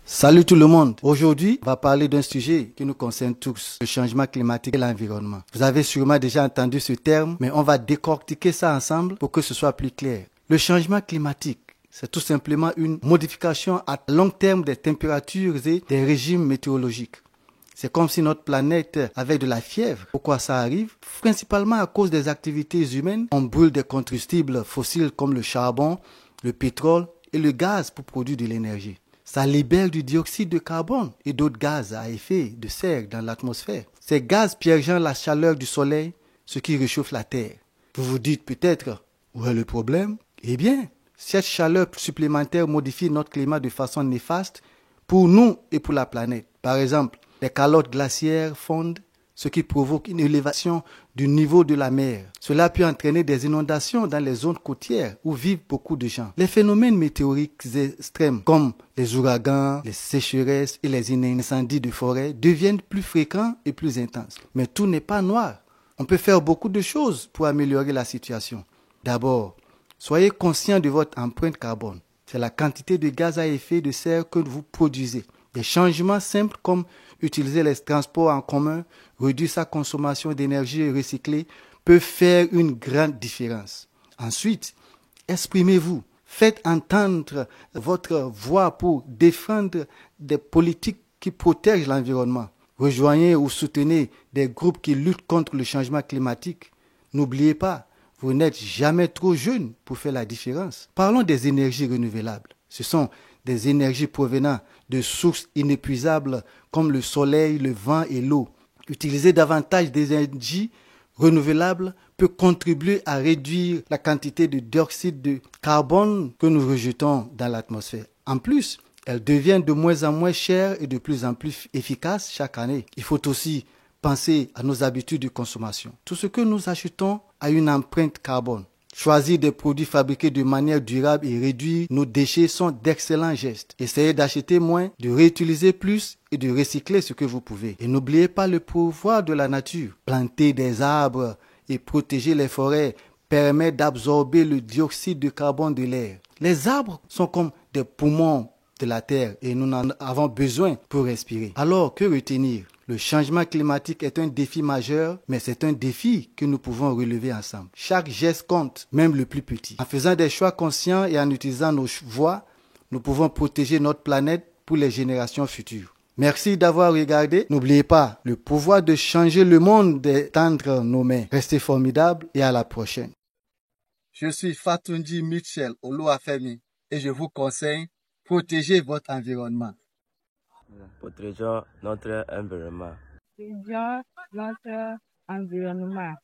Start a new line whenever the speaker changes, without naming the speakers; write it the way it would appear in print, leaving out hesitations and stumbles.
Salut tout le monde. Aujourd'hui, on va parler d'un sujet qui nous concerne tous, le changement climatique et l'environnement. Vous avez sûrement déjà entendu ce terme, mais on va décortiquer ça ensemble pour que ce soit plus clair. Le changement climatique, c'est tout simplement une modification à long terme des températures et des régimes météorologiques. C'est comme si notre planète avait de la fièvre. Pourquoi ça arrive? Principalement à cause des activités humaines. On brûle des combustibles fossiles comme le charbon, le pétrole et le gaz pour produire de l'énergie. Ça libère du dioxyde de carbone et d'autres gaz à effet de serre dans l'atmosphère. Ces gaz piégeant la chaleur du soleil, ce qui réchauffe la Terre. Vous vous dites peut-être, où est le problème? Eh bien, cette chaleur supplémentaire modifie notre climat de façon néfaste pour nous et pour la planète. Par exemple, les calottes glaciaires fondent, ce qui provoque une élévation du niveau de la mer. Cela peut entraîner des inondations dans les zones côtières où vivent beaucoup de gens. Les phénomènes météoriques extrêmes comme les ouragans, les sécheresses et les incendies de forêt deviennent plus fréquents et plus intenses. Mais tout n'est pas noir. On peut faire beaucoup de choses pour améliorer la situation. D'abord, soyez conscient de votre empreinte carbone. C'est la quantité de gaz à effet de serre que vous produisez. Des changements simples comme utiliser les transports en commun, réduire sa consommation d'énergie recyclée peuvent faire une grande différence. Ensuite, exprimez-vous. Faites entendre votre voix pour défendre des politiques qui protègent l'environnement. Rejoignez ou soutenez des groupes qui luttent contre le changement climatique. N'oubliez pas, vous n'êtes jamais trop jeune pour faire la différence. Parlons des énergies renouvelables. Ce sont des énergies provenant de sources inépuisables comme le soleil, le vent et l'eau. Utiliser davantage d'énergie renouvelable peut contribuer à réduire la quantité de dioxyde de carbone que nous rejetons dans l'atmosphère. En plus, elles deviennent de moins en moins chères et de plus en plus efficaces chaque année. Il faut aussi penser à nos habitudes de consommation. Tout ce que nous achetons a une empreinte carbone. Choisir des produits fabriqués de manière durable et réduire nos déchets sont d'excellents gestes. Essayez d'acheter moins, de réutiliser plus et de recycler ce que vous pouvez. Et n'oubliez pas le pouvoir de la nature. Planter des arbres et protéger les forêts permet d'absorber le dioxyde de carbone de l'air. Les arbres sont comme des poumons de la Terre et nous en avons besoin pour respirer. Alors, que retenir? Le changement climatique est un défi majeur, mais c'est un défi que nous pouvons relever ensemble. Chaque geste compte, même le plus petit. En faisant des choix conscients et en utilisant nos voix, nous pouvons protéger notre planète pour les générations futures. Merci d'avoir regardé. N'oubliez pas, le pouvoir de changer le monde est entre nos mains. Restez formidables et à la prochaine. Je suis Fatunji Mitchell Oluwafemi et je vous conseille, protégez votre environnement.
Protégeons notre environnement.
Protégeons notre environnement.